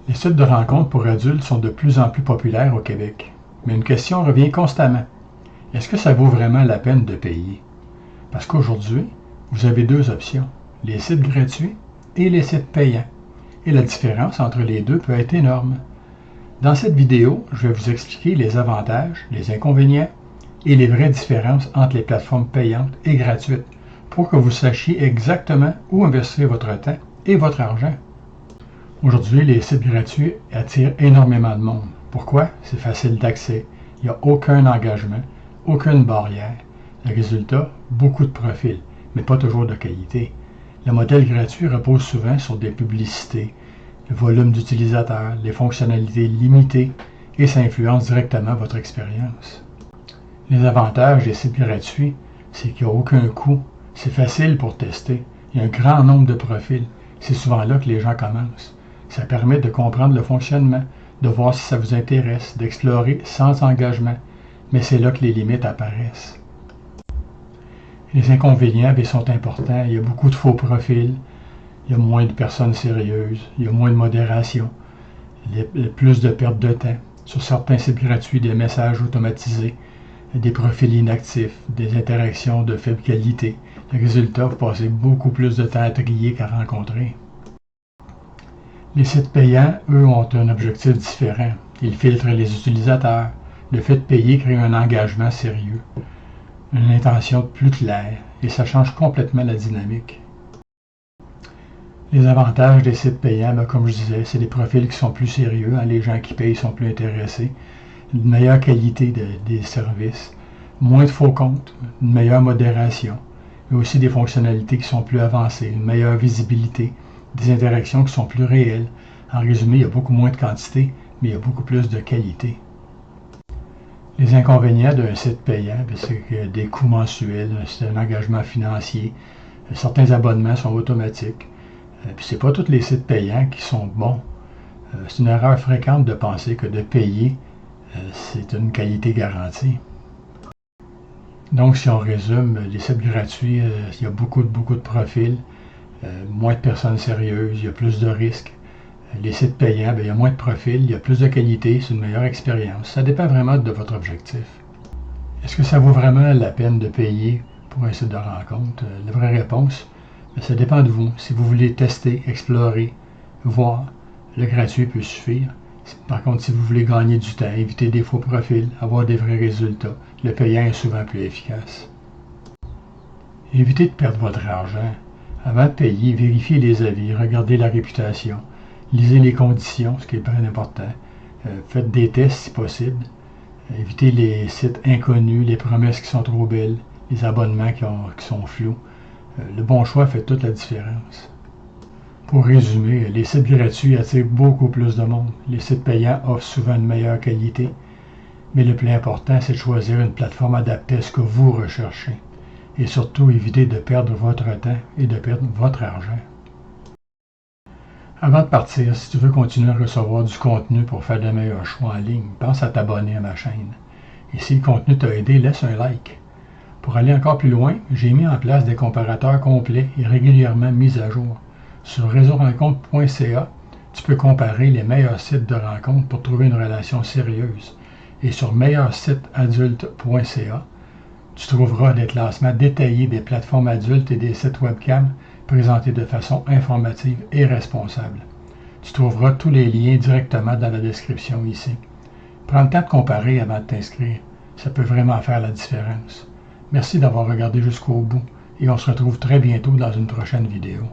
Les sites de rencontres pour adultes sont de plus en plus populaires au Québec. Mais une question revient constamment. Est-ce que ça vaut vraiment la peine de payer? Parce qu'aujourd'hui, vous avez deux options, les sites gratuits et les sites payants. Et la différence entre les deux peut être énorme. Dans cette vidéo, je vais vous expliquer les avantages, les inconvénients et les vraies différences entre les plateformes payantes et gratuites pour que vous sachiez exactement où investir votre temps et votre argent. Aujourd'hui, les sites gratuits attirent énormément de monde. Pourquoi? C'est facile d'accès, il n'y a aucun engagement, aucune barrière. Le résultat, beaucoup de profils, mais pas toujours de qualité. Le modèle gratuit repose souvent sur des publicités, le volume d'utilisateurs, les fonctionnalités limitées, et ça influence directement votre expérience. Les avantages des sites gratuits, c'est qu'il n'y a aucun coût, c'est facile pour tester, il y a un grand nombre de profils, c'est souvent là que les gens commencent. Ça permet de comprendre le fonctionnement, de voir si ça vous intéresse, d'explorer sans engagement, mais c'est là que les limites apparaissent. Les inconvénients sont importants, il y a beaucoup de faux profils, il y a moins de personnes sérieuses, il y a moins de modération, il y a plus de perte de temps. Sur certains sites gratuits, des messages automatisés, des profils inactifs, des interactions de faible qualité. Le résultat, vous passez beaucoup plus de temps à trier qu'à rencontrer. Les sites payants, eux, ont un objectif différent. Ils filtrent les utilisateurs. Le fait de payer crée un engagement sérieux, une intention plus claire, et ça change complètement la dynamique. Les avantages des sites payants, comme je disais, c'est des profils qui sont plus sérieux, les gens qui payent sont plus intéressés, une meilleure qualité des services, moins de faux comptes, une meilleure modération, mais aussi des fonctionnalités qui sont plus avancées, une meilleure visibilité, des interactions qui sont plus réelles. En résumé, il y a beaucoup moins de quantité, mais il y a beaucoup plus de qualité. Les inconvénients d'un site payant, c'est qu'il y a des coûts mensuels, c'est un engagement financier, certains abonnements sont automatiques, puis c'est pas tous les sites payants qui sont bons. C'est une erreur fréquente de penser que de payer, c'est une qualité garantie. Donc, si on résume, les sites gratuits, il y a beaucoup de profils, moins de personnes sérieuses, il y a plus de risques. Les sites payants, il y a moins de profils, il y a plus de qualité, c'est une meilleure expérience. Ça dépend vraiment de votre objectif. Est-ce que ça vaut vraiment la peine de payer pour un site de rencontre? La vraie réponse, ça dépend de vous. Si vous voulez tester, explorer, voir, le gratuit peut suffire. Par contre, si vous voulez gagner du temps, éviter des faux profils, avoir des vrais résultats, le payant est souvent plus efficace. Évitez de perdre votre argent. Avant de payer, vérifiez les avis, regardez la réputation, lisez les conditions, ce qui est très important. Faites des tests si possible. Évitez les sites inconnus, les promesses qui sont trop belles, les abonnements qui sont flous. Le bon choix fait toute la différence. Pour résumer, les sites gratuits attirent beaucoup plus de monde. Les sites payants offrent souvent une meilleure qualité. Mais le plus important, c'est de choisir une plateforme adaptée à ce que vous recherchez. Et surtout, évitez de perdre votre temps et de perdre votre argent. Avant de partir, si tu veux continuer à recevoir du contenu pour faire de meilleurs choix en ligne, pense à t'abonner à ma chaîne. Et si le contenu t'a aidé, laisse un like. Pour aller encore plus loin, j'ai mis en place des comparateurs complets et régulièrement mis à jour. Sur réseaurencontre.ca, tu peux comparer les meilleurs sites de rencontres pour trouver une relation sérieuse. Et sur meilleursitesadulte.ca, tu trouveras des classements détaillés des plateformes adultes et des sites webcam présentés de façon informative et responsable. Tu trouveras tous les liens directement dans la description ici. Prends le temps de comparer avant de t'inscrire. Ça peut vraiment faire la différence. Merci d'avoir regardé jusqu'au bout et on se retrouve très bientôt dans une prochaine vidéo.